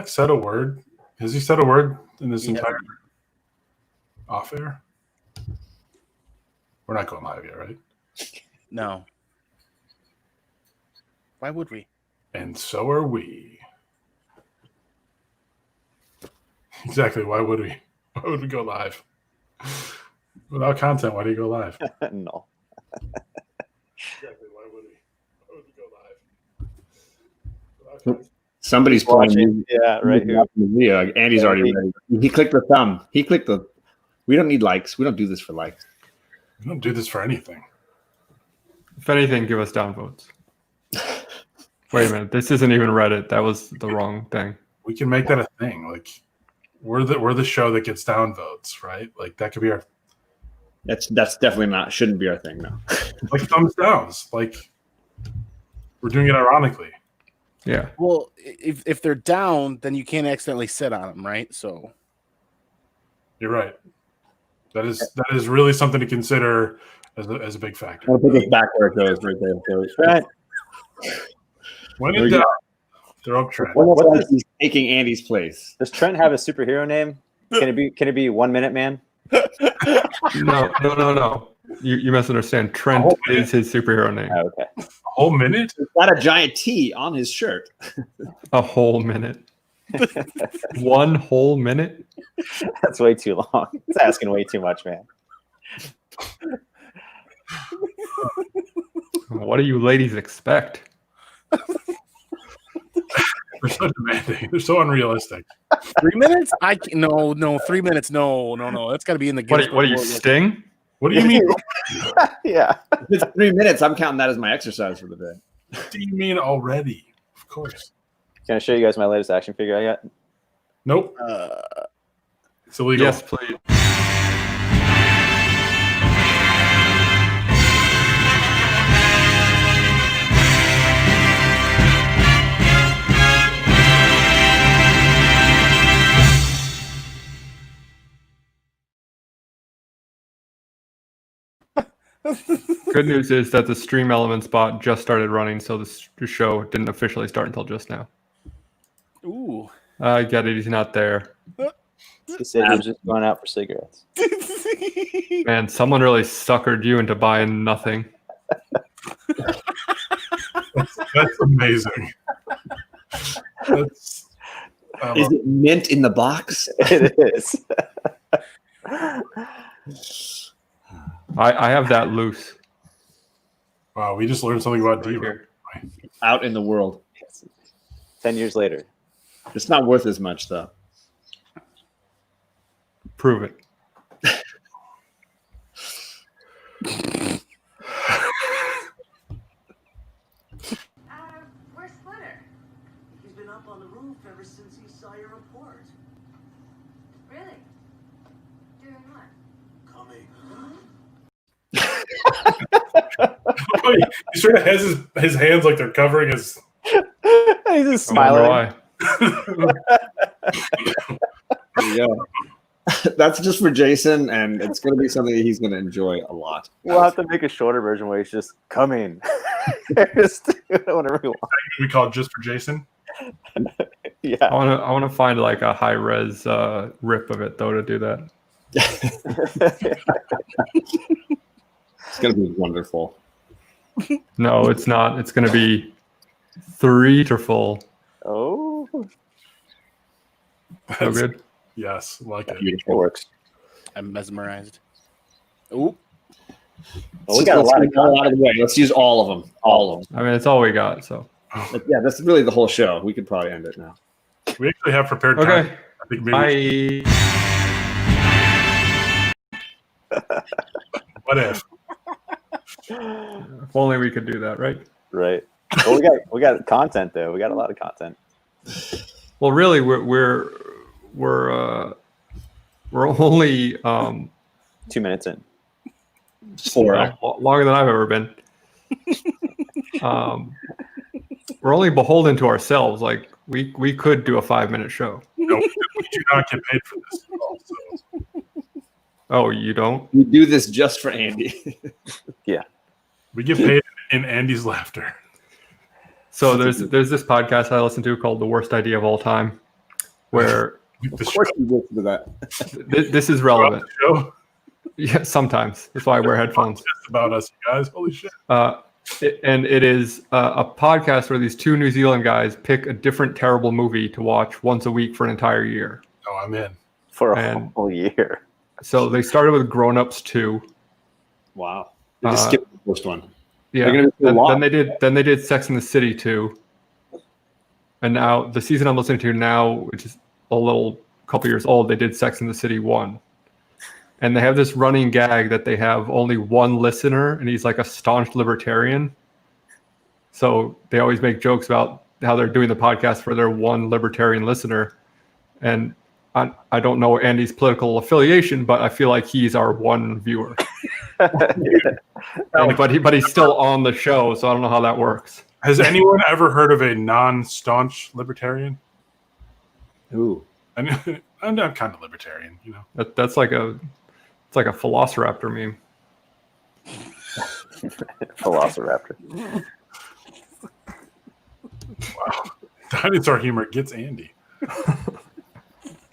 said a word? Has he said a word in this entire off air? We're not going live yet, right? No. Why would we? And so are we. Exactly. Why would we? Why would we go live? Without content, why do you go live? No. Exactly. Why would we? Why would we go live? Without content. Somebody's playing. Yeah, right here. Yeah, Andy's already ready. He clicked the thumb. He clicked the. We don't need likes. We don't do this for likes. We don't do this for anything. If anything, give us downvotes. Wait a minute. This isn't even Reddit. That was the wrong thing. We can make that a thing. Like we're the show that gets downvotes, right? Like that could be our That's definitely not. Shouldn't be our thing, no. like thumbs downs. Like we're doing it ironically. Yeah. Well, if they're down, then you can't accidentally sit on them, right? So You're right. That is really something to consider as a big factor. I'll put this back where it goes, right there. Trent, When in doubt, throw up Trent. Almost like he's taking Andy's place. does Trent have a superhero name? Can it be 1 Minute Man? No. You misunderstand. Trent is his superhero name. Oh, okay. A whole minute? He's got a giant T on his shirt. A whole minute. 1 whole minute? That's way too long. It's asking way too much, man. What do you ladies expect? They're so demanding. They're so unrealistic. 3 minutes? No, 3 minutes. No. That's got to be in the. What are you, Sting? What do you mean? Yeah. If it's 3 minutes, I'm counting that as my exercise for the day. What do you mean already? Of course. Can I show you guys my latest action figure I got? Nope. It's illegal. Yes, please. Good news is that the Stream Elements bot just started running, so the show didn't officially start until just now. Ooh. I get it. He's not there. He said he was just going out for cigarettes. Man, someone really suckered you into buying nothing. That's amazing. That's, Is it mint in the box? It is. I have that loose. wow, we just learned something about Diva. Out in the world. 10 years later. It's not worth as much, though. Prove it. Where's Splitter? He's been up on the roof ever since he saw your report. Really? Doing what? Coming. He sort of has his hands like they're covering his. He's just I wonder smiling. why. There you go. That's just for Jason, and it's going to be something that he's going to enjoy a lot. We'll have to make a shorter version where he's just coming. Just whatever we want. We call it just for Jason. Yeah. I want to find like a high res rip of it though to do that. It's going to be wonderful. No, it's not. It's going to be 3 to full. Oh, So That's- good. Yes, like it. it works. I'm mesmerized. Ooh. Well, we got a Let's lot get of it all out of the way. Let's use all of them. All of them. I mean, it's all we got. So Yeah, that's really the whole show. We could probably end it now. We actually have prepared time. okay. I think maybe. Bye. What if? If only we could do that, right? Right. Well, we got content though. We got a lot of content. Well, really, we're only 2 minutes in. 4 longer than I've ever been. We're only beholden to ourselves. Like we could do a 5-minute show. No, we do not get paid for this at all. So Oh, you don't? We do this just for Andy. we get paid in Andy's laughter. So there's this podcast I listen to called The Worst Idea of All Time. where The Of course, you listen to that. this is relevant. show Yeah, sometimes that's why I wear headphones. just about us, you guys. Holy shit! And it is a podcast where these two New Zealand guys pick a different terrible movie to watch once a week for an entire year. Oh, I'm in. For a And- whole year. So they started with Grown Ups 2. Wow. They just skipped the first one. Yeah. They're gonna do a Then, lot. then they did Sex in the City 2. And now the season I'm listening to now, which is a couple years old, they did Sex in the City 1. And they have this running gag that they have only one listener, and he's like a staunch libertarian. So they always make jokes about how they're doing the podcast for their one libertarian listener. And I don't know Andy's political affiliation, but I feel like he's our one viewer. But he's still on the show, so I don't know how that works. Has anyone ever heard of a non-staunch libertarian? Ooh. I mean, I'm not kind of libertarian, you know. That's like a Velociraptor meme. Velociraptor. Wow, dinosaur humor gets Andy.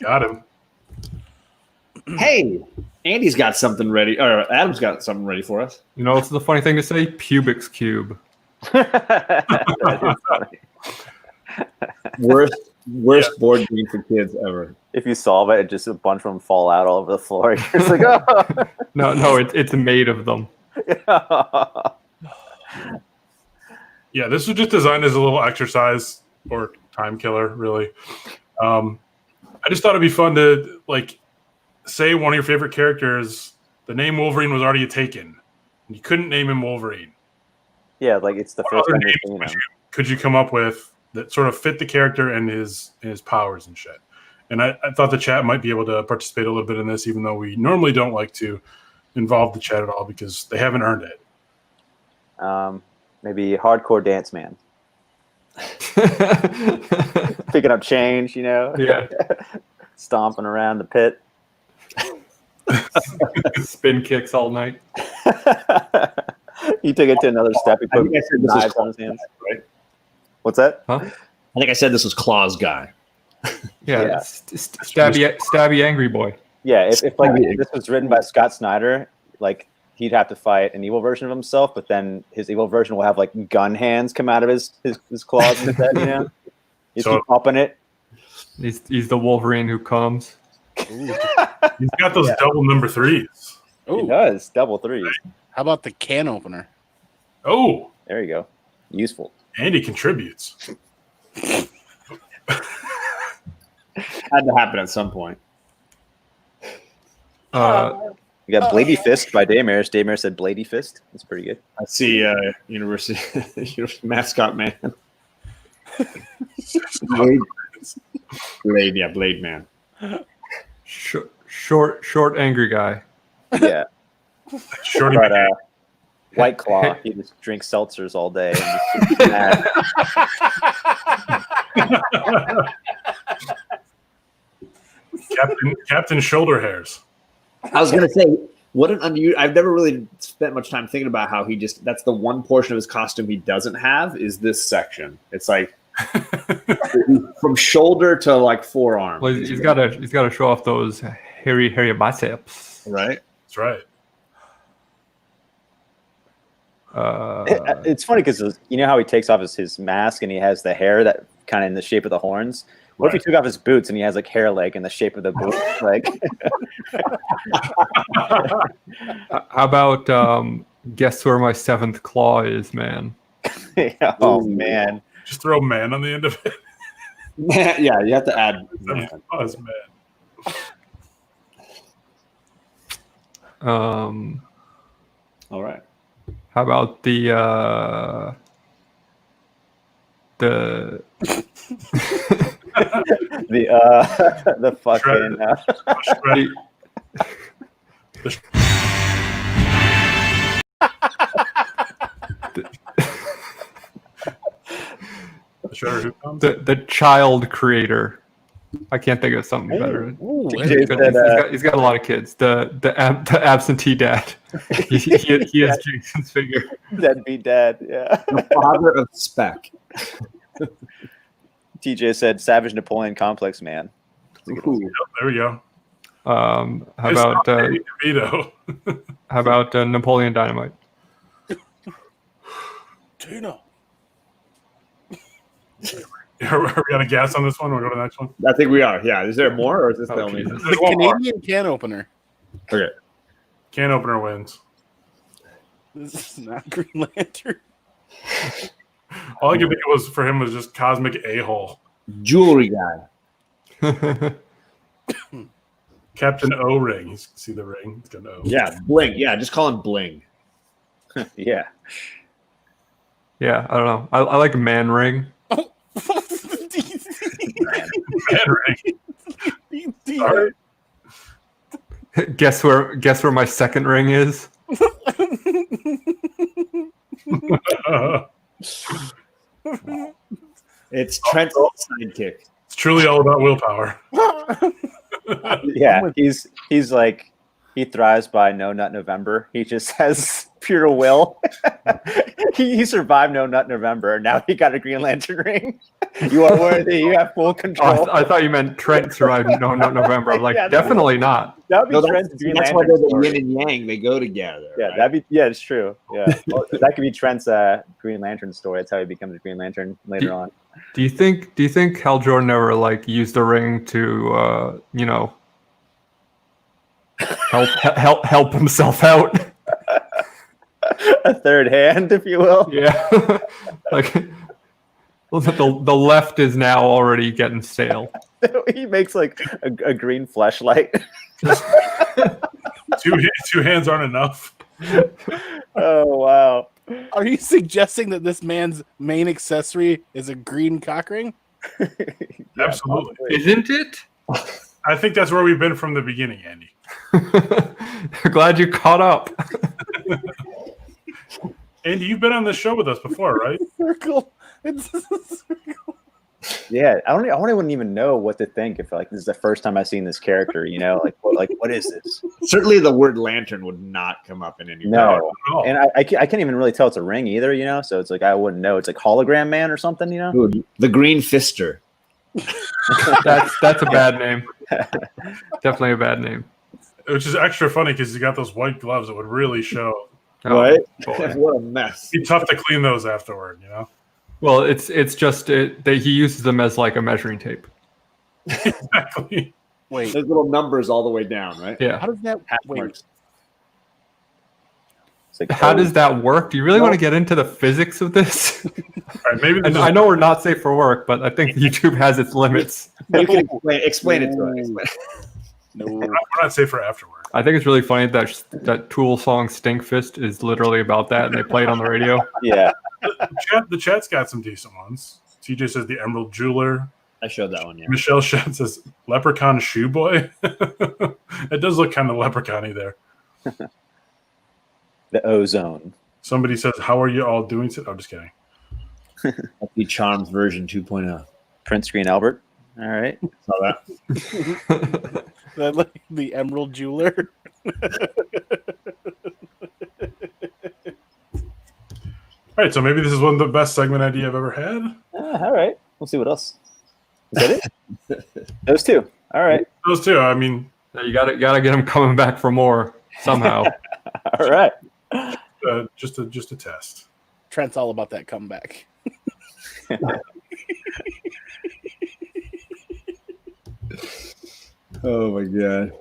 Got him. Hey, Andy's got something ready, or Adam's got something ready for us. You know, it's the funny thing to say, Pubix Cube. That is funny. Worst board game for kids ever. If you solve it, just a bunch of them fall out all over the floor. You're just like, oh. No, it's made of them. Yeah, this was just designed as a little exercise or time killer, really. I just thought it'd be fun to say one of your favorite characters. The name Wolverine was already taken. You couldn't name him Wolverine. Yeah, like it's the What first other time names you're seeing him. could you come up with that sort of fit the character and his powers and shit? And I thought the chat might be able to participate a little bit in this, even though we normally don't like to involve the chat at all because they haven't earned it. Maybe hardcore dance man. Picking up change, you know? Yeah. Stomping around the pit. Spin kicks all night. He took it to another step. He I put think I said this was knives on his Claus, hands. right? What's that? Huh? I think I said this was Claus guy. Yeah. Yeah. Stabby angry boy. Yeah, if this was written by Scott Snyder, like he'd have to fight an evil version of himself, but then his evil version will have like gun hands come out of his claws and head, you know? You So- keep popping it. He's the Wolverine who comes. He's got those double number 3s. He does. Double threes. How about the can opener? Oh, There you go. Useful. Andy contributes. Had to happen at some point. You got Blady Fist by Daymare. Daymare said Blady Fist. That's pretty good. I see University mascot man. Blade man. Short angry guy. Yeah. Shorty But White Claw, he just drinks seltzers all day. And just mad. Captain Shoulder Hairs. I was gonna say, what an unusual. I've never really spent much time thinking about how that's the one portion of his costume he doesn't have is this section. It's like from shoulder to like forearm. Well, he's got to show off those hairy biceps. Right. That's right. It's funny because you know how he takes off his mask and he has the hair that kind of in the shape of the horns. What if he took off his boots and he has like hair leg in the shape of the boot? Like, How about guess where my seventh claw is, man? oh man, Just throw man on the end of it. Yeah, you have to add. Man. Oh, it's man. All right. How about the the fucking Shredder. The Shredder who comes? the child creator? I can't think of something better. Ooh, He's got a lot of kids. The absentee dad. He is Jason's figure. deadbeat dad. Yeah. The father of Spec. TJ said Savage Napoleon Complex man. Ooh. There we go. How It's about not Danny DeVito. Napoleon Dynamite? Tino. Are we out of gas on this one? We'll go to the next one. I think we are. Yeah. Is there more, or is this the Oh, only? Jesus. There's The one more. Canadian can opener. Okay. Can opener wins. This is not Green Lantern. All I could think was for him was just cosmic a-hole. Jewelry guy. Captain O-Ring. You see the ring? It's got an O. Yeah, Bling. Yeah, just call him Bling. Yeah. Yeah, I don't know. I like Man Ring. Man ring. Sorry. Guess where my second ring is? It's Trent's sidekick. It's truly all about willpower. Yeah. He's like, he thrives by No Nut November. He just has pure will. he survived No Nut November, and now he got a Green Lantern ring. You are worthy. You have full Oh, control. I thought you meant Trent survived No November. I'm like, Yeah, definitely not. That would be No, Trent's Green that's why Lantern they're the story. yin and yang. They go together. Yeah, right? it's true. Yeah, well, that could be Trent's Green Lantern story. That's how he becomes a Green Lantern later on. Do you think Hal Jordan ever like used the ring to help himself out? A third hand, if you will. Yeah. Like the left is now already getting stale. He makes like a green fleshlight. Two hands aren't enough. Oh wow! Are you suggesting that this man's main accessory is a green cock ring? Absolutely. Isn't it? I think that's where we've been from the beginning, Andy. Glad you caught up. Andy, you've been on this show with us before, right? Circle. It's a circle. Yeah, I wouldn't even know what to think if like this is the first time I've seen this character. You know, like what is this? Certainly, the word lantern would not come up in any. No, Oh, and I can't even really tell it's a ring either. You know, so it's like I wouldn't know. It's like hologram man or something. You know. Ooh, the Green Fister. That's a bad name. Definitely a bad name. which is extra funny because he's got those white gloves that would really show. Oh, Right? boy. What a mess. It'd be tough to clean those afterward, you know. Well, it's just that he uses them as like a measuring tape. Exactly. Wait, There's little numbers all the way down, right? Yeah. how does that Half wait? marks. It's like, How oh, does that work? Do you really want to get into the physics of this? All right, maybe And I know we're not safe for work, but I think YouTube has its limits. You can explain it to us. Explain. No. we're not safe for afterward. I think it's really funny that Tool song "Stinkfist" is literally about that, and they play it on the radio. yeah. The chat's got some decent ones. TJ says the Emerald Jeweler. I showed that one, yeah. Michelle Shed says Leprechaun Shoe Boy. It does look kind of leprechaun-y there. The ozone. Somebody says, "How are you all doing?" I'm just kidding. The Charms version 2.0. Prince Screen Albert. All right. Saw that. That, like, the Emerald Jeweler. All right, so maybe this is one of the best segment idea I've ever had. All right. We'll see what else. Is that it? Those two. All right. Those two. I mean, You gotta get him coming back for more somehow. All right. just a test. Trent's all about that comeback. Oh my god.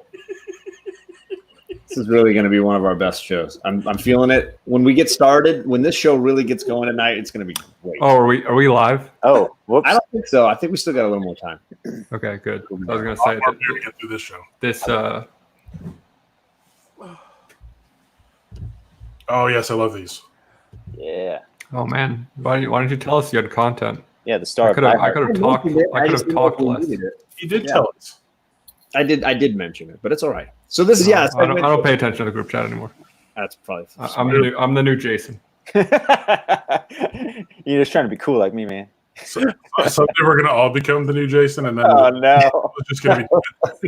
This is really going to be one of our best shows. I'm feeling it. When we get started, when this show really gets going tonight, it's going to be great. Oh, are we live? Oh, whoops. I don't think so. I think we still got a little more time. Okay, good. I was gonna say I'm that here to get through this show. this. Oh yes, I love these. Yeah. Oh man, why don't you tell us you had content? Yeah. The star I of could have Diehard. talked. I could have talked less. He did Yeah. tell us. I did mention it, but it's all right. So this is I don't pay attention to the group chat anymore. That's probably. I'm the new Jason. You're just trying to be cool like me, man. So, someday we're gonna all become the new Jason, and then Oh no. it's just gonna be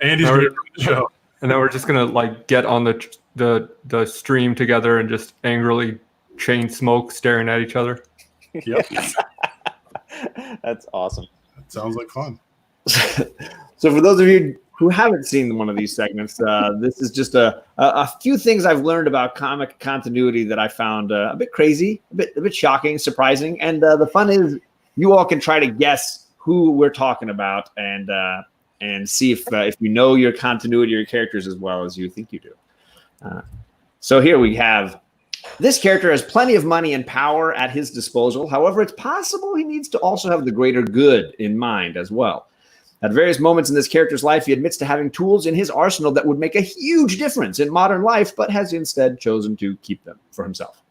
Andy's gonna be from the show. And then we're just gonna like get on the stream together and just angrily chain smoke, staring at each other. Yep, That's awesome. that sounds like fun. So for those of you who haven't seen one of these segments, this is just a few things I've learned about comic continuity that I found a bit crazy, a bit shocking, surprising, and the fun is you all can try to guess who we're talking about and see if you know your continuity or your characters as well as you think you do. So here we have. This character has plenty of money and power at his disposal. However, it's possible he needs to also have the greater good in mind as well. At various moments in this character's life, he admits to having tools in his arsenal that would make a huge difference in modern life, but has instead chosen to keep them for himself.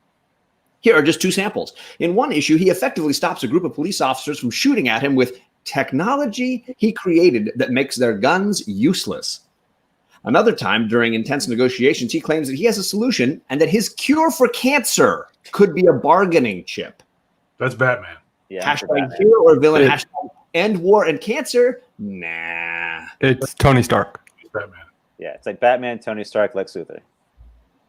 Here are just two samples. In one issue, he effectively stops a group of police officers from shooting at him with technology he created that makes their guns useless. Another time, during intense negotiations, he claims that he has a solution and that his cure for cancer could be a bargaining chip. That's Batman. Yeah. Hashtag hero or villain. It- Hashtag end war and cancer. Nah. It's Tony Stark. It's Batman. Yeah, it's like Batman, Tony Stark, Lex Luthor.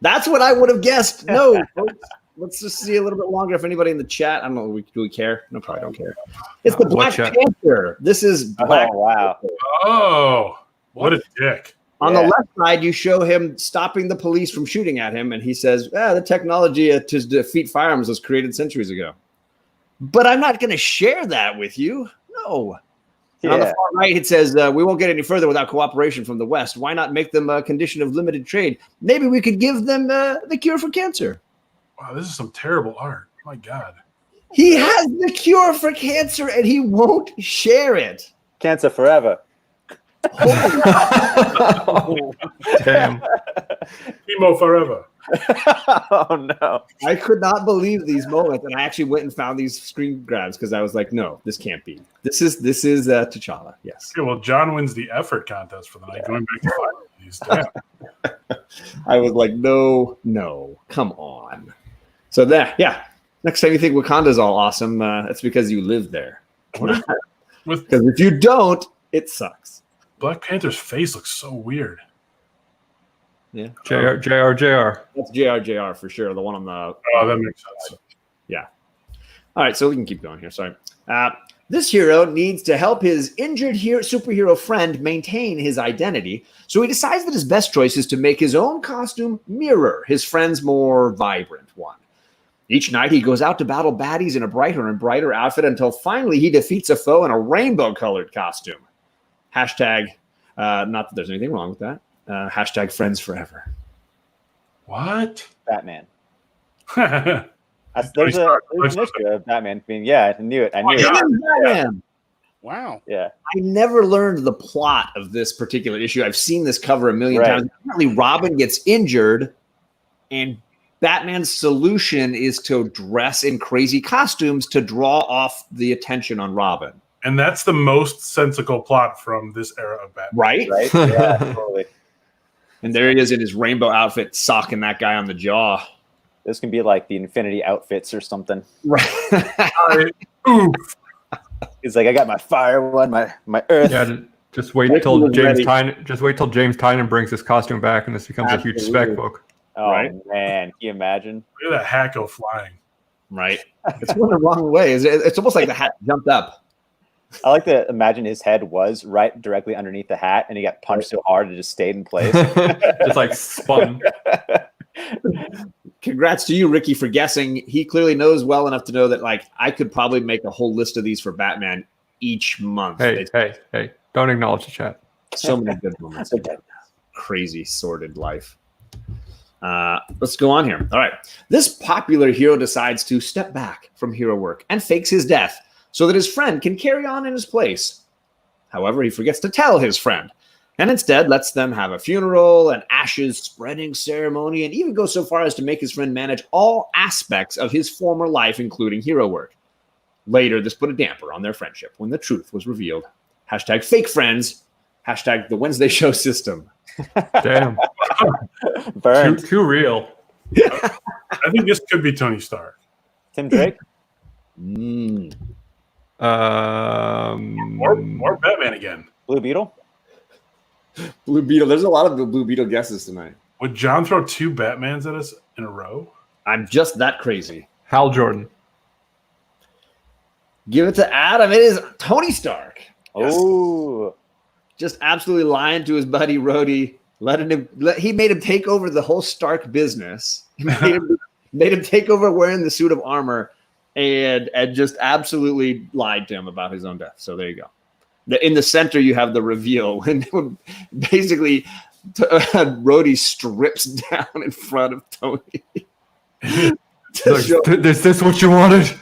That's what I would have guessed. No, folks. Let's just see a little bit longer if anybody in the chat. I don't know. Do we care? No, probably don't care. It's the What Black chat? Panther. This is Black. Oh, wow. Oh, what a dick. On the Yeah. left side, you show him stopping the police from shooting at him, and he says, the technology to defeat firearms was created centuries ago. But I'm not going to share that with you. No. And on the Yeah. far right, it says, we won't get any further without cooperation from the West. Why not make them a condition of limited trade? Maybe we could give them the cure for cancer. Wow, this is some terrible art. My God. He has the cure for cancer, and he won't share it. Cancer forever. Damn. Emo forever. Oh, no. I could not believe these moments, and I actually went and found these screen grabs because I was like, "No, this can't be. This is T'Challa." Yes, Okay, well, John wins the effort contest for the night. Going back to 5 of these. Damn. I was like, "No, come on." So yeah. Next time you think Wakanda's all awesome, it's because you live there. What is that? With Because if you don't, it sucks. Black Panther's face looks so weird. Yeah, JR. that's JR for sure. The one on the. Oh, that makes sense. All right, so we can keep going here. Sorry. This hero needs to help his injured superhero friend maintain his identity, so he decides that his best choice is to make his own costume mirror his friend's more vibrant one. Each night, he goes out to battle baddies in a brighter and brighter outfit until finally he defeats a foe in a rainbow-colored costume. Hashtag, not that there's anything wrong with that. Hashtag friends forever. What? Batman. Tony There's Stark. an issue of Batman. I mean, yeah, I knew it. I knew God. it. Even Batman. Wow. Yeah. I never learned the plot of this particular issue. I've seen this cover a million Right. times. Apparently, Robin gets injured, and Batman's solution is to dress in crazy costumes to draw off the attention on Robin. And that's the most sensical plot from this era of Batman. Right? Right? Yeah, totally. And there he is in his rainbow outfit, socking that guy on the jaw. This can be like the Infinity outfits or something. Right. Oof. He's like, I got my fire one, my earth. Yeah, just wait Rick till was James ready. Tynan. Just wait till James Tynan brings his costume back, and this becomes a huge spec Absolutely. book. Oh, Right. man. Can you imagine? Look at that hat go flying. Right. It's going the wrong way. It's almost like the hat jumped up. I like to imagine his head was right directly underneath the hat, and he got punched so hard it just stayed in place. Just like spun. Congrats to you, Ricky, for guessing. He clearly knows well enough to know that, like, I could probably make a whole list of these for Batman each month. Hey! Don't acknowledge the chat. So many good moments. Crazy sordid life. Let's go on here. All right. This popular hero decides to step back from hero work and fakes his death so that his friend can carry on in his place. However, he forgets to tell his friend and instead lets them have a funeral, an ashes spreading ceremony, and even goes so far as to make his friend manage all aspects of his former life, including hero work. Later, this put a damper on their friendship when the truth was revealed. Hashtag fake friends. Hashtag the Wednesday show system. Damn. Burned. Too real. I think this could be Tony Stark. Tim Drake? Mm. Or Batman again. Blue Beetle? Blue Beetle. There's a lot of the Blue Beetle guesses tonight. Would John throw 2 Batmans at us in a row? I'm just that crazy. Hal Jordan. Give it to Adam. It is Tony Stark. Oh. just absolutely lying to his buddy Rhodey, he made him take over the whole Stark business. He made him take over wearing the suit of armor, and just absolutely lied to him about his own death. So there you go. In the center, you have the reveal when basically Rhodey strips down in front of Tony. Is this what you wanted?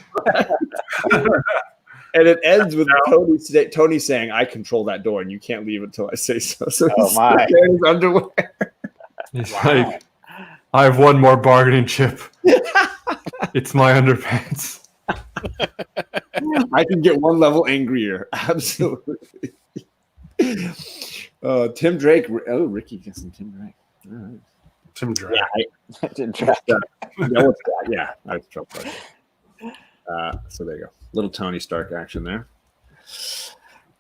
And it ends with Tony saying, "I control that door, and you can't leave until I say so." So he's wearing his underwear. He's like, I have one more bargaining chip. It's my underpants. I can get one level angrier. Absolutely. Tim Drake. Oh, Ricky gets some Tim Drake. All right. Tim Drake. Tim Drake. Yeah, I was trouble. So there you go. Little Tony Stark action there.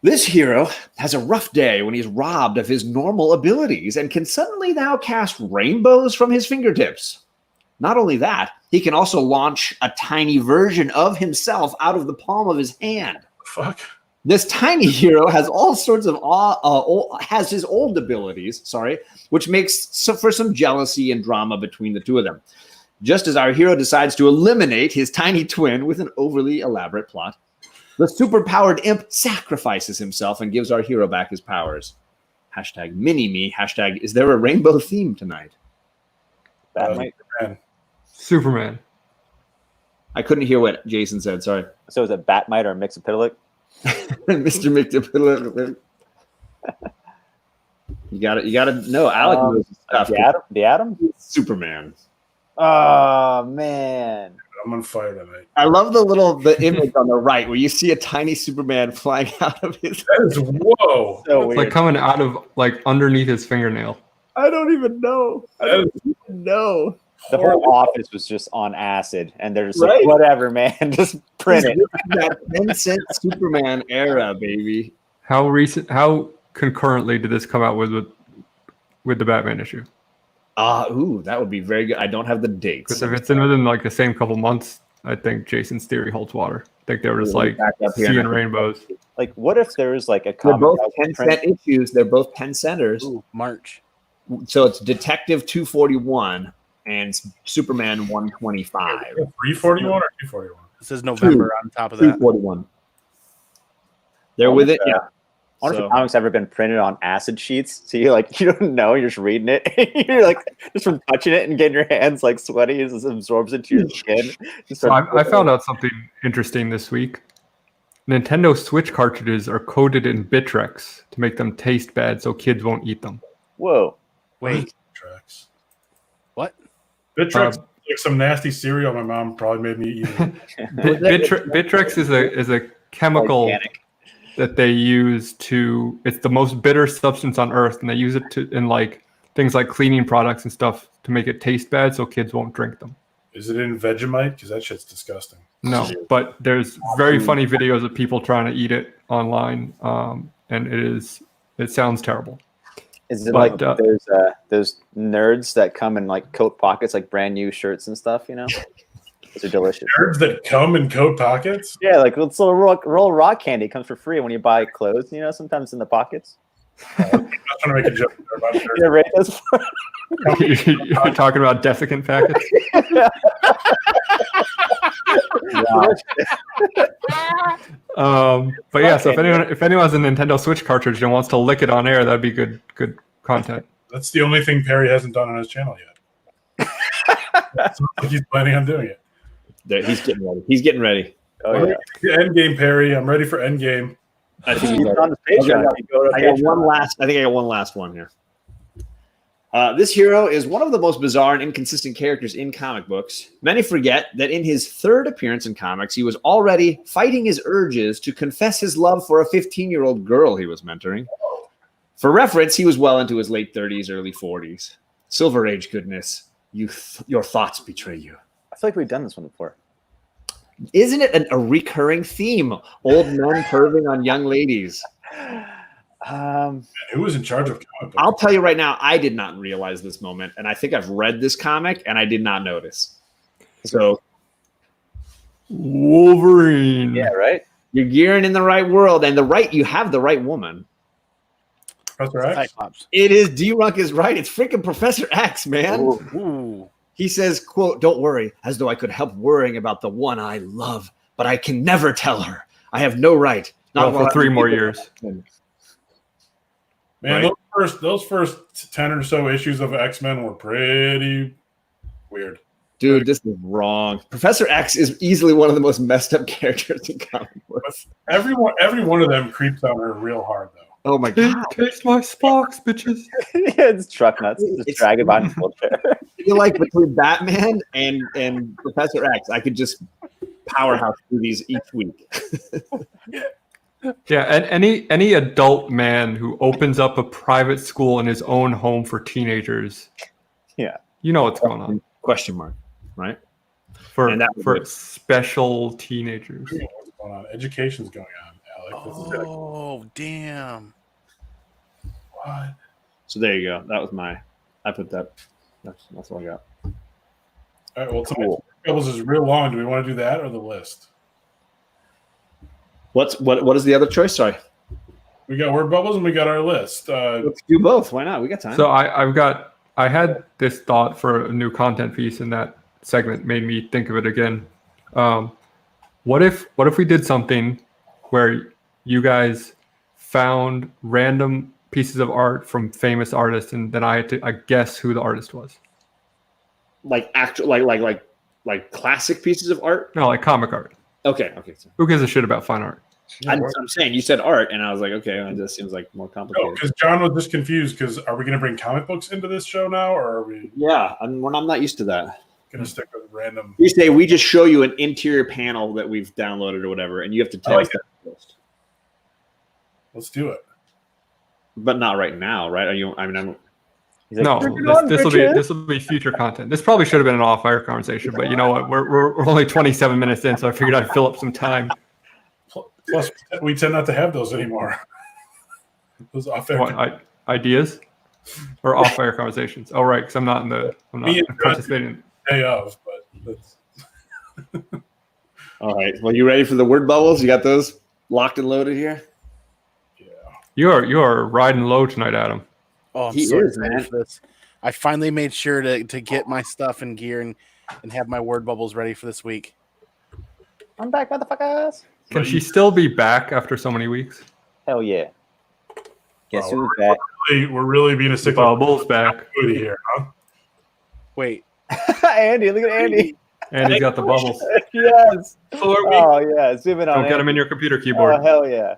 This hero has a rough day when he's robbed of his normal abilities and can suddenly now cast rainbows from his fingertips. Not only that, he can also launch a tiny version of himself out of the palm of his hand. Fuck. This tiny hero has all sorts of has his old abilities, which makes for some jealousy and drama between the two of them. Just as our hero decides to eliminate his tiny twin with an overly elaborate plot, the superpowered imp sacrifices himself and gives our hero back his powers. Hashtag mini-me. Hashtag is there a rainbow theme tonight? Superman. I couldn't hear what Jason said. Sorry. So is it Batmite or Mixapitalik? Mr. McDipple. You got to know. Alec knows his stuff. The Atom? Superman. Oh, man. I'm on fire tonight. I love the image on the right where you see a tiny Superman flying out of his. That is whoa. So It's weird. like coming out of underneath his fingernail. I don't even know. That is No. The whole office was just on acid, and they're just Right? like, whatever, man, just print it. That 10-cent Superman era, baby. How concurrently did this come out with the Batman issue? That would be very good. I don't have the dates. Because if it's in within the same couple months, I think Jason's theory holds water. I think they were just Back up here. seeing rainbows. Like, what if there was like a They're comic both that was 10-cent issues. They're both 10 centers. Ooh, March. So it's Detective 241 and Superman 125. 341 or 241? It says November on top of that. 241. They're with it. Yeah. I wonder So- if the comic's ever been printed on acid sheets. So you don't know, you're just reading it. You're like, just from touching it and getting your hands like sweaty as it absorbs into your skin. So I found out something interesting this week. Nintendo Switch cartridges are coated in Bitrex to make them taste bad so kids won't eat them. Whoa. Wait, Tracks. what? Bitrex, like some nasty cereal my mom probably made me eat. Bitrex is a chemical Organic. that they use to. It's the most bitter substance on earth, and they use it in things like cleaning products and stuff to make it taste bad so kids won't drink them. Is it in Vegemite? Because that shit's disgusting. No, but there's very funny videos of people trying to eat it online, and it sounds terrible. Is it But, like those nerds that come in like coat pockets, like brand new shirts and stuff, you know? Those are delicious. Nerds that come in coat pockets? Yeah, like it's a little roll rock candy. It comes for free when you buy clothes, sometimes in the pockets. I'm not trying to make a joke there about nerds. You ever ate those? You're talking about desiccant packets. But yeah, so if anyone has a Nintendo Switch cartridge and wants to lick it on air, that'd be good content. That's the only thing Perry hasn't done on his channel yet. It's not like he's planning on doing it. He's getting ready. He's getting ready. Oh, yeah. Endgame, Perry. I'm ready for Endgame. I think He's on the Patreon. You go to I got Patreon. one last. I think I got one last one here. This hero is one of the most bizarre and inconsistent characters in comic books. Many forget that in his third appearance in comics, he was already fighting his urges to confess his love for a 15-year-old girl he was mentoring. For reference, he was well into his late 30s, early 40s. Silver Age goodness. Your thoughts betray you. I feel like we've done this one before. Isn't it a recurring theme? Old men perving on young ladies. And who was in charge of comic books? I'll tell you right now, I did not realize this moment, and I think I've read this comic, and I did not notice. So Wolverine. Yeah, right? you're gearing in the right world, and you have the right woman. Professor X. Cyclops. It is. D-Runk is right. It's freaking Professor X, man. Ooh. He says, quote, "Don't worry, as though I could help worrying about the one I love, but I can never tell her. I have no right. Well, while for 3 I'm more able- years. Man, Right. those first 10 or so issues of X-Men were pretty weird. Dude, this is wrong. Professor X is easily one of the most messed up characters in comic books. Every one of them creeps on her real hard though. Oh my god. Taste my sparks, bitches. It's truck nuts. Just It's- dragging by in a wheelchair. I feel like between Batman and Professor X, I could just powerhouse through these each week. Yeah, and any adult man who opens up a private school in his own home for teenagers, Yeah. you know what's going on Question mark, right? for And that would for be- special teenagers. You know what's going on? Education's going on, Alec. This is like, Oh, damn. what? So there you go. That was I put that. That's what I got. All right, well, Cool. Tonight's is real long. Do we want to do that or the list? What is the other choice? Sorry. We got word bubbles and we got our list. Let's do both. Why not? We got time. So I had this thought for a new content piece, and that segment made me think of it again. What if we did something where you guys found random pieces of art from famous artists, and then I had to guess who the artist was? like actual like classic pieces of art. No, like comic art. Okay. So Who gives a shit about fine art? I'm saying you said art, and I was like, okay, well, this seems like more No, complicated. because John was just confused. Because are we going to bring comic books into this show now, or are we Yeah, I'm not used to that. going to stick with random? You say we just show you an interior panel that we've downloaded or whatever, and you have to tell like us that first. Let's do it. But not right now, right? Are you? I mean, I'm. He's like, No, "Bring it on, this will bitches." be future content. This probably should have been an off-air conversation, but you know what? We're only 27 minutes in, so I figured I'd fill up some time. Plus, we tend not to have those anymore. Those off-air. What, ideas or off-air conversations? Oh, right, because I'm not Me and participating. day of, but that's, All right. Well, you ready for the word bubbles? You got those locked and loaded here. yeah. You are riding low tonight, Adam. Oh, I'm He so is, excited man. for this. I finally made sure to get my stuff in gear and have my word bubbles ready for this week. I'm back, motherfuckers. Can she still be back after so many weeks? Hell yeah. Guess Wow, who's back? We're really being a stickler Bubbles back, here, huh? Wait, Andy, look at Andy. and he's got the bubbles. Yes. Oh yeah, zoom in on Don't get him Andy. in your computer Oh keyboard. hell yeah.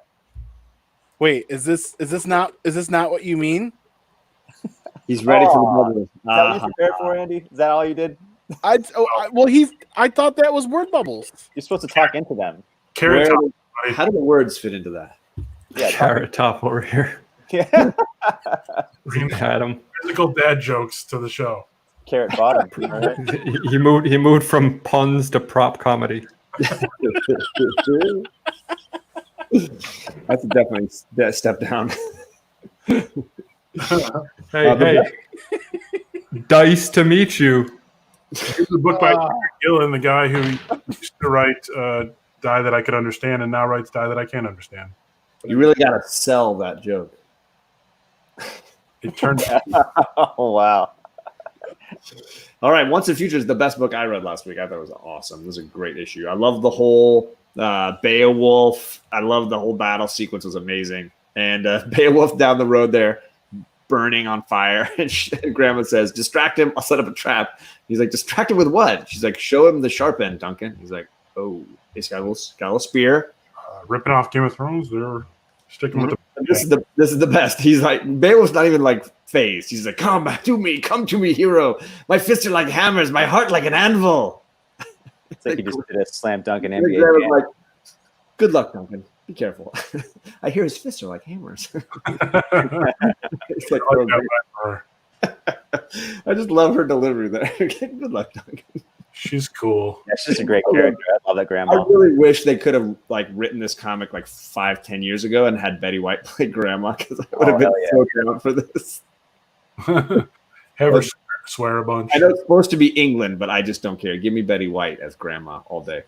wait, is this not what you mean? He's ready for the Aw. bubbles. Is that what you prepared for, Andy? Is that all you did? I thought that was word bubbles. You're supposed to talk into them. Carrot Where- Top. How do the words fit into that? Yeah. Carrot top over here. Yeah. Adam. Physical dad jokes to the show. Carrot bottom. All right. He moved from puns to prop comedy. That's definitely a step down. Hey, the hey. Dice to meet you. Here's a book by Gillen, the guy who used to write Die That I Could Understand and now writes Die That I Can't Understand. You really got to sell that joke. It turned out Oh wow. All right, Once and Future is the best book I read last week. I thought it was awesome. It was a great issue. I love the whole Beowulf. I love the whole battle sequence was amazing. And Beowulf down the road there, burning on fire. And Grandma says, "Distract him. I'll set up a trap." He's like, "Distract him with what?" She's like, "Show him the sharp end, Duncan." He's like, "Oh, he's got a little spear." ripping off Game of Thrones. They're sticking with the. This is the best. He's like, Beowulf's not even like phased. He's like, come to me, hero. My fists are like hammers, my heart like an anvil. It's like you just did a slam dunk in And NBA. Grandma's game. like, good luck, Duncan. Be careful. I hear his fists are like hammers. It's like, oh, great. I just love her delivery there. Good luck, Duncan. She's cool. That's just a great character. I love that I grandma. really wish they could have like written this comic like 5-10 years ago and had Betty White play Grandma because I would have Oh, been hell so down for this. Have her swear a bunch. I know it's supposed to be England, but I just don't care. Give me Betty White as Grandma all day.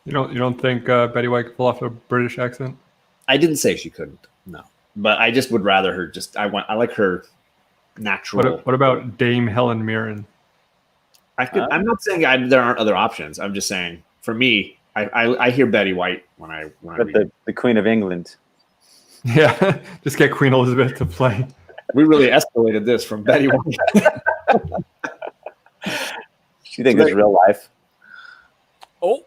You don't think Betty White could pull off a British accent? I didn't say she couldn't. No. but I just would rather her. I like her natural. What about Dame Helen Mirren? I'm not saying there aren't other options. I'm just saying for me, I hear Betty White when I But read. the Queen of England. Yeah, just get Queen Elizabeth to play. We really escalated this from Betty White. You think it's real life? Oh,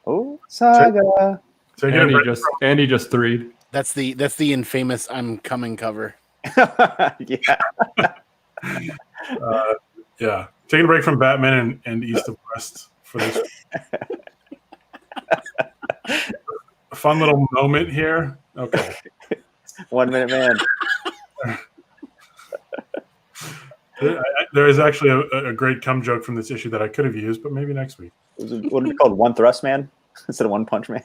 Oh, Saga. So you're Andy gonna Andy just threed. that's the infamous "I'm coming" cover. Yeah. yeah, taking a break from Batman and East of West for this fun little moment here. Okay. 1 minute man. There is actually a great cum joke from this issue that I could have used, but maybe next week. What would it be called? One thrust man instead of one punch man.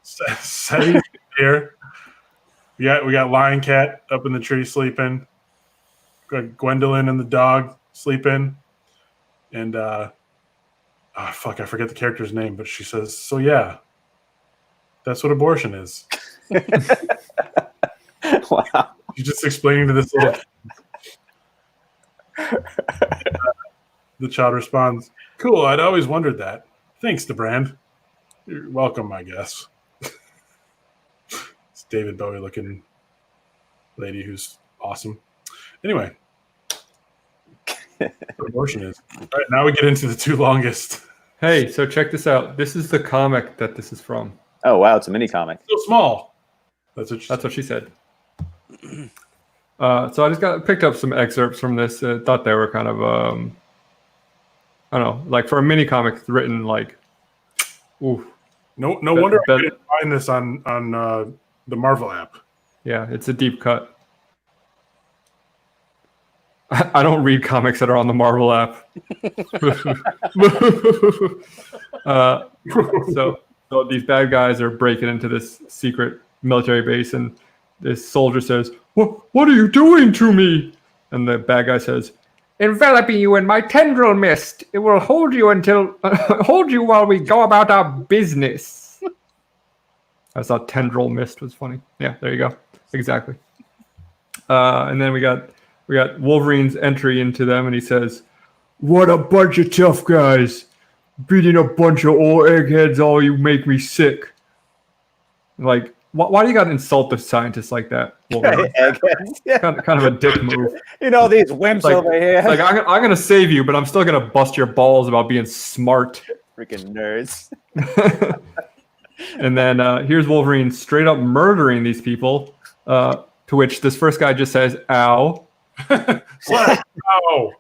Setting here. We got Lion Cat up in the tree sleeping. Got Gwendolyn and the dog sleeping. And I forget the character's name, but she says, "So yeah, that's what abortion is." Wow. She's just explaining to this little the child responds, "Cool, I'd always wondered that. Thanks, DeBrand. You're welcome, I guess." It's David Bowie looking lady who's awesome. Anyway, what abortion is. All right, now we get into the two longest. Hey, so check this out. This is the comic that this is from. Oh wow, it's a mini comic. So small. That's what She said. So I just picked up some excerpts from this. Thought they were kind of, I don't know, like for a mini comic it's written like, ooh, no wonder I but- couldn't find this on the Marvel app. yeah, it's a deep cut. I don't read comics that are on the Marvel app. So these bad guys are breaking into this secret military base, and this soldier says, What are you doing to me?" And the bad guy says, "Enveloping you in my tendril mist. It will hold you hold you while we go about our business." I thought tendril mist was funny. Yeah, there you go. Exactly. And then we got Wolverine's entry into them, and he says, "What a bunch of tough guys. Beating a bunch of old eggheads, all you make me sick." Like, why do you got to insult the scientists like that, Wolverine? Eggheads. Yeah. kind of a dick move. You know these wimps Like- over here. Like, I'm going to save you, but I'm still going to bust your balls about being smart. Freaking nerds. And then here's Wolverine straight up murdering these people, to which this first guy just says, "Ow." Ow!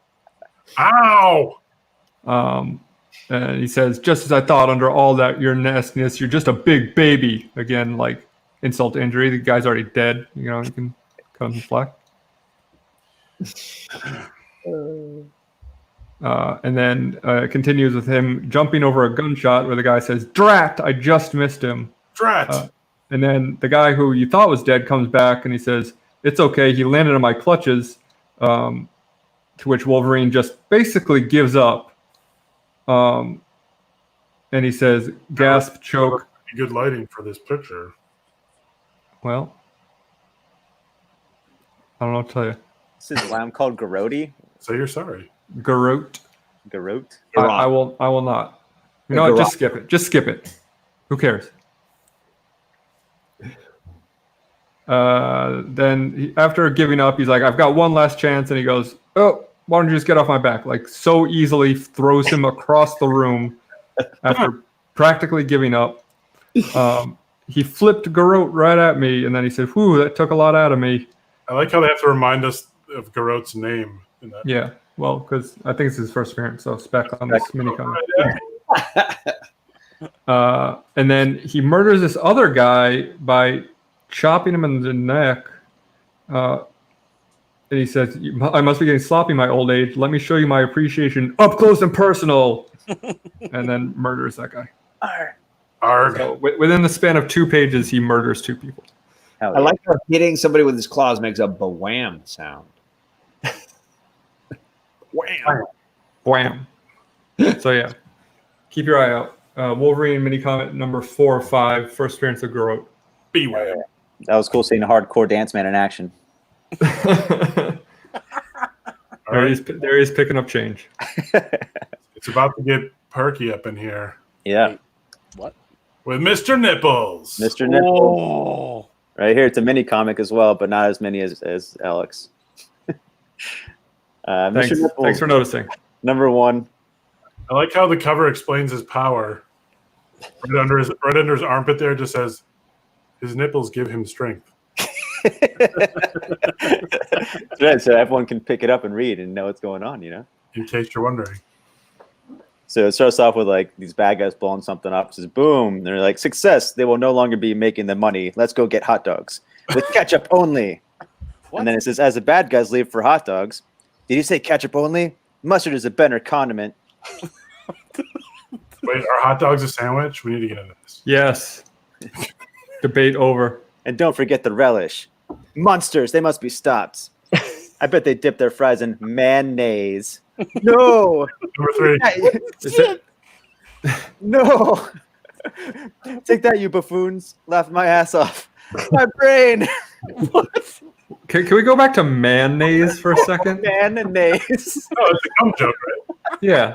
Ow! And he says, "Just as I thought, under all that your nastiness, you're just a big baby." Again, like insult to injury. The guy's already dead. You know, you can cut him some slack. And then it continues with him jumping over a gunshot where the guy says, "Drat, I just missed him." Drat! And then the guy who you thought was dead comes back and he says, "It's okay. He landed in my clutches." To which Wolverine just basically gives up. And he says, "Gasp, choke." Good lighting for this picture. Well, I don't know what to tell you. This is why I'm called Garroti. Say you're sorry. Garrote. Garrote. I will not. You know what? Just skip it. Just skip it. Who cares? Then after giving up, he's like, "I've got one last chance," and he goes, "Oh, why don't you just get off my back?" Like so easily throws him across the room after practically giving up. He flipped Garrote right at me, and then he said, "Whew, that took a lot out of me." I like how they have to remind us of Garrote's name in that. Yeah, well, because I think it's his first appearance, so spec on this mini comic. And then he murders this other guy by chopping him in the neck. And he says, "I must be getting sloppy, my old age. Let me show you my appreciation up close and personal." And then murders that guy. Arg. So within the span of 2 pages, he murders 2 people. Hell I yeah. like how hitting somebody with his claws makes a bawam sound. Wham. Wham. So yeah, keep your eye out. Wolverine mini comic number 4 or 5, first appearance of Groot. Beware. That was cool seeing a hardcore dance man in action. there he is picking up change. It's about to get perky up in here Yeah, What? with Mr. Nipples. Mr. Nipple. Oh, Right here, it's a mini comic as well, but not as many as Alex. Thanks. Mr. Nipple, Thanks for noticing. number 1. I like how the cover explains his power. Right under his armpit there, it just says, "His nipples give him strength." That's right, so everyone can pick it up and read and know what's going on, you know? In case you're wondering. So it starts off with like these bad guys blowing something up. It says, boom. They're like, success. They will no longer be making the money. Let's go get hot dogs with ketchup only. what? And then it says, as the bad guys leave for hot dogs, did you say ketchup only? Mustard is a better condiment. Wait, are hot dogs a sandwich? We need to get into this. Yes. Debate over. And don't forget the relish. Monsters, they must be stopped. I bet they dip their fries in mayonnaise. No. Number 3. Is it- No. Take that, you buffoons. Laughed my ass off. My brain. Can we go back to mayonnaise for a second? Mayonnaise. Oh, it's a cum joke, right? Yeah.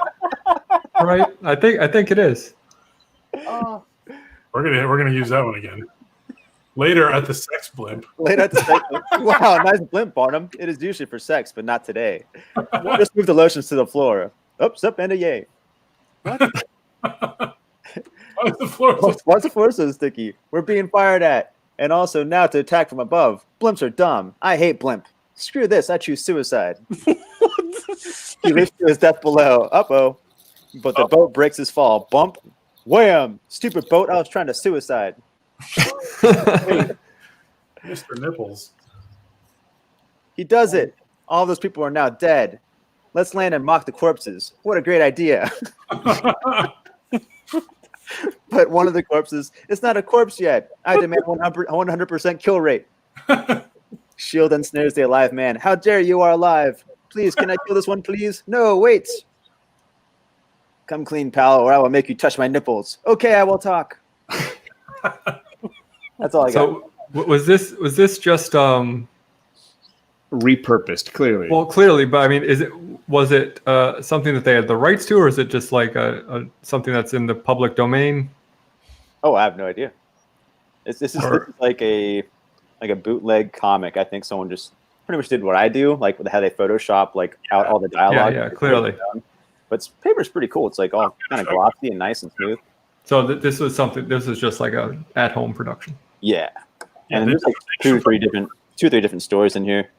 Right. I think it is. We're gonna use that one again. Later at the sex blimp. Late at the segment. Wow, nice blimp, Barnum. It is usually for sex, but not today. Just move the lotions to the floor. Oops, up and a yay. Why is the floor so Why's the floor so sticky? We're being fired at. And also now to attack from above. Blimps are dumb. I hate blimp. Screw this. I choose suicide. He leaps to his death below. Uh-oh. But the boat breaks his fall. Bump. Wham! Stupid boat. I was trying to suicide. Mr. Nipples? He does it. All those people are now dead. Let's land and mock the corpses. What a great idea. But one of the corpses is not a corpse yet. I demand 100% kill rate. Shield ensnares the alive man. How dare you are alive. Please, can I kill this one, please? No, wait. Come clean, pal, or I will make you touch my nipples. Okay, I will talk. That's all I got. So was this just Repurposed, clearly. well, clearly, but I mean, was it something that they had the rights to, or is it just like a something that's in the public domain? Oh, I have no idea. This is like a bootleg comic. I think someone just pretty much did what I do, like how they Photoshop like out all the dialogue. Yeah, clearly. But paper's pretty cool. It's like all kind of glossy and nice and smooth. So this was something. This is just like a at-home production. Yeah. Yeah, And there's like two or three different stories in here.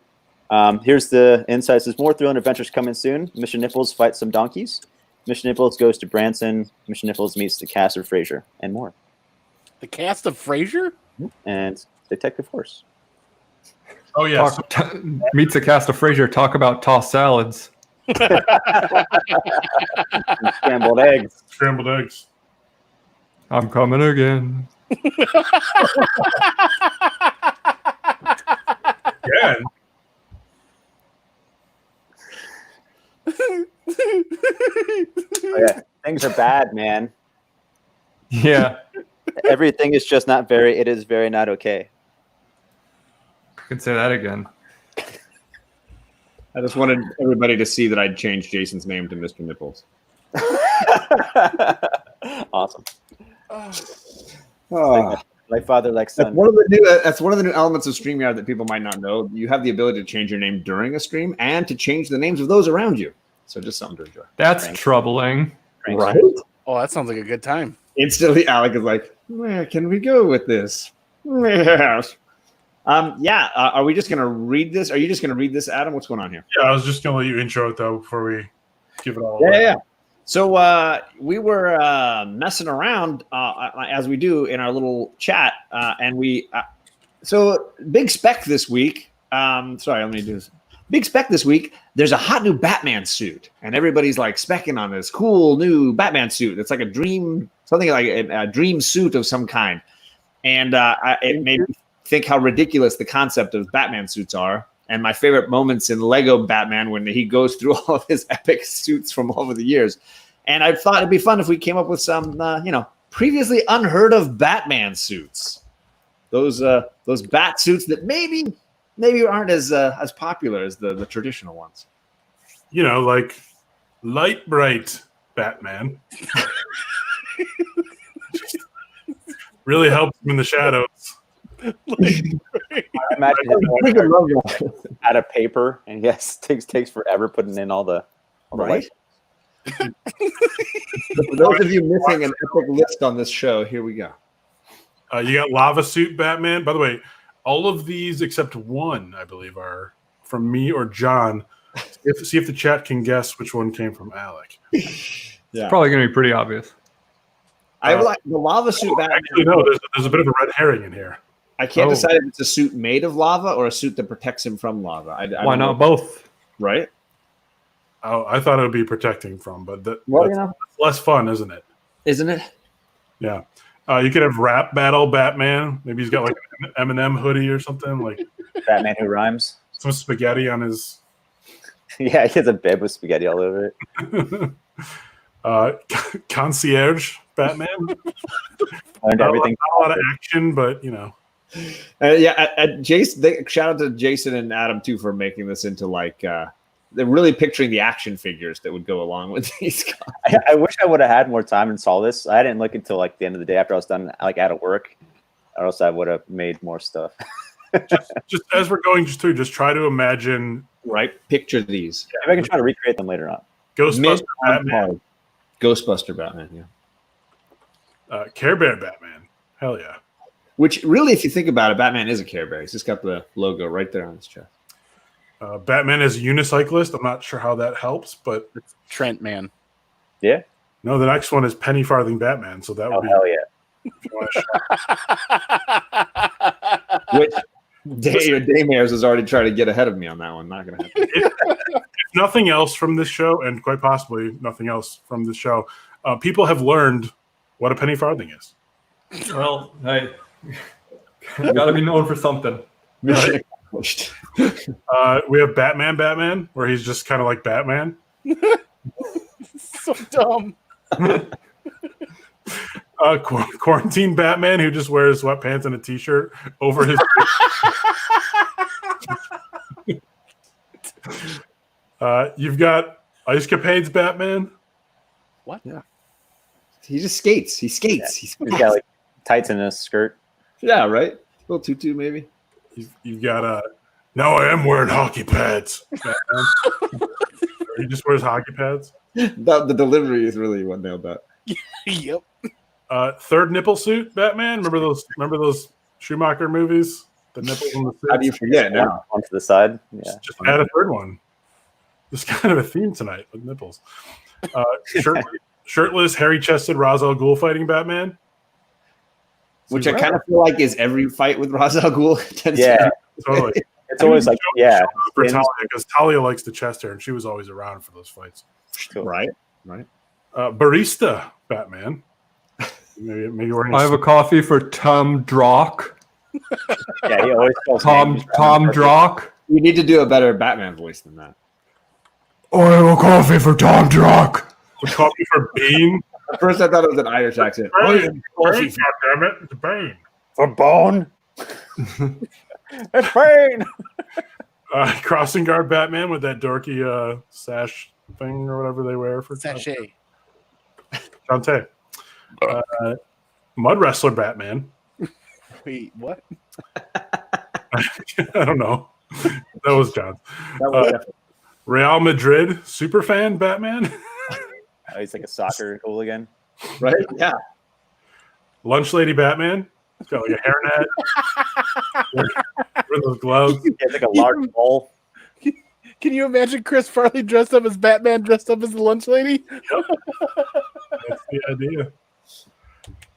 Here's the insights. There's more thrilling adventures coming soon. Mr. Nipples fights some donkeys. Mr. Nipples goes to Branson. Mr. Nipples meets the cast of Frasier and more. The cast of Frasier? And Detective Horse. Oh yeah. Meets the cast of Frasier. Talk about tossed salads. And scrambled eggs. Scrambled eggs. I'm coming again. Yeah. Oh, yeah. Things are bad, man. Yeah, Everything is just not very. It is very not okay. I can say that again. I just wanted everybody to see that I'd changed Jason's name to Mr. Nipples. Awesome. Oh. Like father, like That's son. one of the new elements of StreamYard that people might not know. You have the ability to change your name during a stream and to change the names of those around you. So just something to enjoy. That's Thanks. troubling. Right? Oh, that sounds like a good time. Instantly, Alec is like, "Where can we go with this?" Yes. Are we just gonna read this? Are you just gonna read this, Adam? What's going on here? Yeah, I was just gonna let you intro it though before we give it all away. Yeah. So we were messing around as we do in our little chat, and we. So big spec this week. Sorry, let me do this. Big spec this week. There's a hot new Batman suit, and everybody's like specking on this cool new Batman suit. It's like a dream, something like a dream suit of some kind, and it made me think how ridiculous the concept of Batman suits are. And my favorite moments in Lego Batman when he goes through all of his epic suits from all over the years. And I thought it'd be fun if we came up with some, previously unheard of Batman suits. Those bat suits that maybe aren't as popular as the traditional ones. Like light bright Batman. Really helps him in the shadows. I imagine him I love that. out of paper, and yes, takes forever putting in all the Right. lights. For those of you missing an epic list on this show, here we go. You got Lava Suit Batman. By the way, all of these except one, I believe, are from me or John. See if the chat can guess which one came from Alec. Yeah. Probably going to be pretty obvious. I like the lava suit Batman. Actually, no. There's a bit of a red herring in here. I can't Oh. decide if it's a suit made of lava or a suit that protects him from lava. I Why don't not know. both? Right? Oh, I thought it would be protecting from, but Well, that's less fun, isn't it? Isn't it? Yeah. You could have rap battle Batman. Maybe he's got like an Eminem hoodie or something, like Batman who rhymes. some spaghetti on his. Yeah, he has a bib with spaghetti all over it. Concierge Batman. Learned everything. Not a lot of action, but Jason. Shout out to Jason and Adam too for making this into like they're really picturing the action figures that would go along with these guys. I wish I would have had more time and saw this. I didn't look until like the end of the day after I was done, like out of work, or else I would have made more stuff. just as we're going just try to imagine Right? Picture these. Maybe I can try to recreate them later on. Ghostbuster Mid- Batman, Ghostbuster Batman, yeah. Care Bear Batman. Hell yeah. Which really, if you think about it, Batman is a Care Bear. He's just got the logo right there on his chest. Batman is a unicyclist. I'm not sure how that helps, but Trent, man. no, the next one is Penny Farthing Batman. So that would Oh be. hell yeah! Which Daymares is already trying to get ahead of me on that one. Not going to happen. If nothing else from this show, and quite possibly nothing else from this show, people have learned what a penny farthing is. Well, hey, got to be known for something. Mission accomplished. We have Batman, where he's just kind of like Batman. So dumb. Quarantine Batman, who just wears sweatpants and a t-shirt over his. You've got Ice Capades Batman. What? He just skates. He skates. He's got like tights and a skirt. Yeah, right. Little tutu, maybe. You've got now I am wearing hockey pads. Batman. He just wears hockey pads. The delivery is really what nailed that. Yep. Third nipple suit Batman. Remember those Schumacher movies? The nipples on the suit. How do you forget now? Onto the side. Yeah. Just add a third one. There's kind of a theme tonight with nipples. Shirtless, hairy-chested Ra's al Ghul fighting Batman. Which I kind of feel like is every fight with Ra's al Ghul. tends to Yeah. Totally. It's always like, yeah. For Talia, because Talia likes the chest hair, and she was always around for those fights. be- Right. Barista Batman. Maybe wearing. I have a coffee for Tom Drock. Yeah, he always calls Tom names. Drock. You need to do a better Batman voice than that. I have a coffee for Tom Drock. a coffee for Bane. At first, I thought it was an Irish accent. Bane, goddammit, it's Bane. For Bone. It's Bane. Crossing guard Batman with that dorky sash thing or whatever they wear for Sachet. Shantae. Mud wrestler Batman. Wait, what? I don't know. That was John. That was definitely- Real Madrid superfan Batman. Oh, he's like a soccer hooligan. right? Yeah. Lunch lady Batman. He's got like a hairnet. Wear those gloves. He has like a large bowl. Can you imagine Chris Farley dressed up as Batman, dressed up as the lunch lady? That's the idea.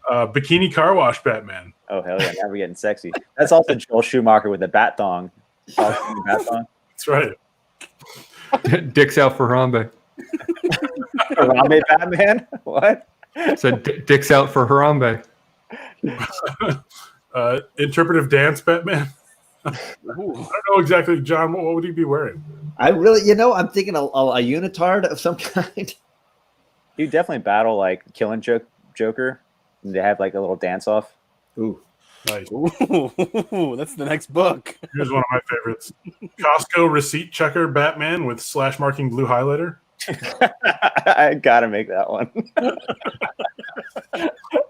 Bikini car wash Batman. Oh hell yeah! Now we're getting sexy. That's also Joel Schumacher with the bat thong. Bat thong. That's right. Dick's out for Harambe. Harambe Batman. What? Said Dick's out for Harambe. Interpretive dance Batman. I don't know exactly, John. What would he be wearing? I really, I'm thinking a unitard of some kind. He'd definitely battle like Killing Joker. And they have like a little dance off. Ooh. Nice. Ooh, that's the next book. Here's one of my favorites: Costco receipt checker Batman with slash marking blue highlighter. I gotta make that one.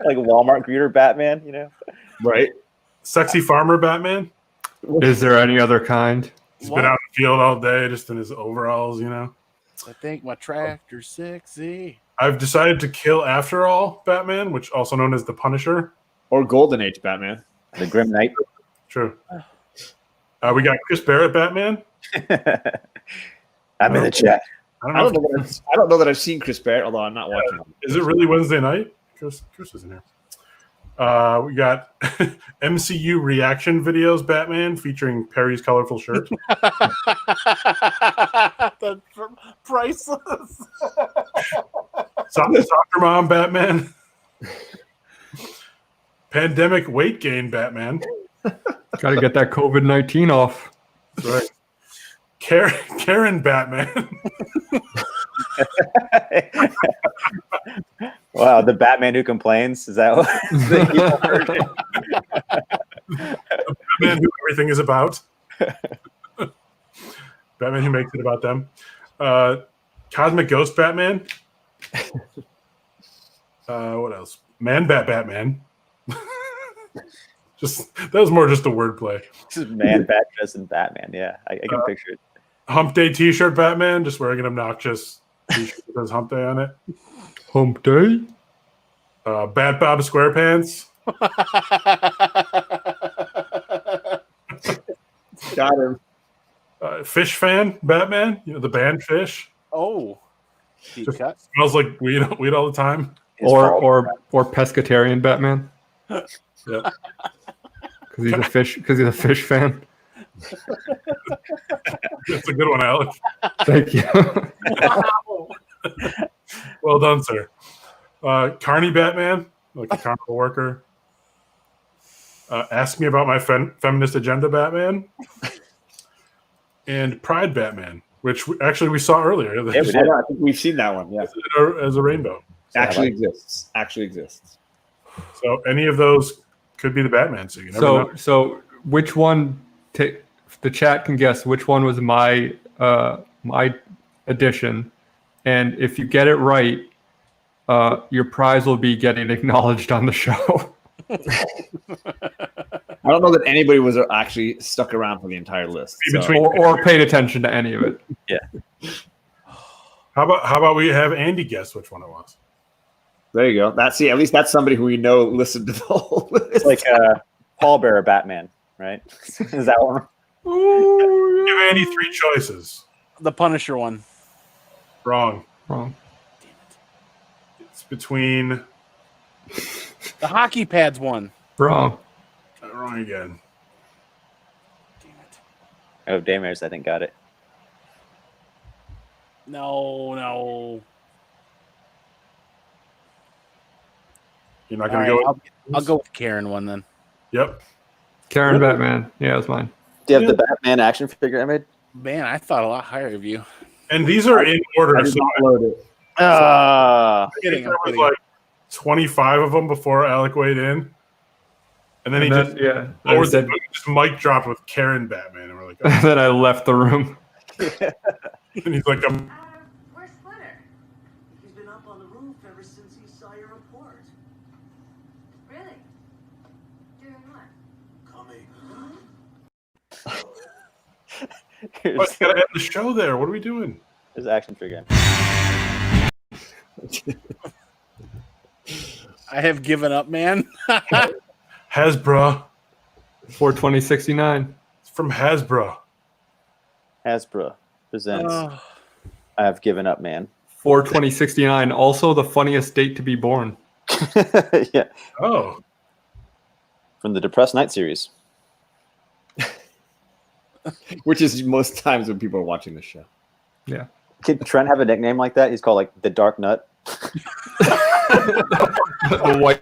Like Walmart greeter Batman, you know? Right. Sexy farmer Batman. Is there any other kind? He's What? been out in the field all day, just in his overalls. You know. I think my tractor's sexy. I've decided to kill after all Batman, which also known as the Punisher. Or Golden Age Batman. The Grim Knight. True. We got Chris Barrett Batman. I'm in the chat. I I don't don't know. know. I don't know that I've seen Chris Barrett, although I'm not watching him. Is it really Wednesday night? Chris is in here. We got MCU reaction videos Batman featuring Perry's colorful shirt. The priceless. Soccer Mom Batman. Pandemic weight gain Batman. Got to get that COVID-19 off. That's right. Karen Batman. Wow, the Batman who complains. Is that what the evil version? Batman who everything is about. Batman who makes it about them. Cosmic Ghost Batman. What else? Man Bat Batman. Just that was more just a wordplay. This is man bat dressed in Batman. Yeah, I can picture it. Hump Day T-shirt Batman, just wearing an obnoxious T-shirt that says Hump Day on it. Hump day. Bat Bob SquarePants. Got him. Fish fan Batman. You know the band Fish. Oh. Deep Just cut. smells like weed all the time. His Or fault. or pescatarian Batman. Yeah. Because he's a fish. Because he's a fish fan. That's a good one, Alec. Thank you. Well done, sir. Carney Batman, like a carnival worker. Ask me about my feminist agenda Batman. And Pride Batman, which actually we saw earlier. Yeah, we did. I think we've seen that one. Yeah. As a rainbow. Actually exists. Actually exists. So any of those could be the Batman. So you never know. So which one? The chat can guess which one was my addition, and if you get it right, your prize will be getting acknowledged on the show. I don't know that anybody was actually stuck around for the entire list. Be so- between- or paid attention to any of it. How about we have Andy guess which one it was? There you go. At least that's somebody who we know listened to the whole list. It's like Paul Bearer Batman, right? Is that one? Give Andy three choices. The Punisher one. Wrong. Wrong. It's between The hockey pads one. Wrong. wrong again. Damn it. Oh, Daymers, I think, got it. No. You're not All going right, to go. I'll go with Karen one then. Yep. Karen Batman. Yeah, it's mine. Do you have the Batman action figure I made? Man, I thought a lot higher of you. And these are in order. I did So not load it. Ah, I think kidding, there I'm was kidding. like 25 of them before Alec weighed in. And then he just yeah. lowered I said, just mic dropped with Karen Batman. And we're like, oh. then I left the room. And he's like, Where's Flitter? He's been up on the roof ever since he saw your report. Really? Doing what? Coming. oh, it's got to end the show there. What are we doing? There's action figure. I have given up, man. Hasbro. 42069. It's from Hasbro. Hasbro presents Oh, I Have Given Up, Man. 42069. Also the funniest date to be born. Yeah, Oh. from the Depressed Night series. Which is most times when people are watching this show. Could Trent have a nickname like that? He's called like the Dark Nut. The white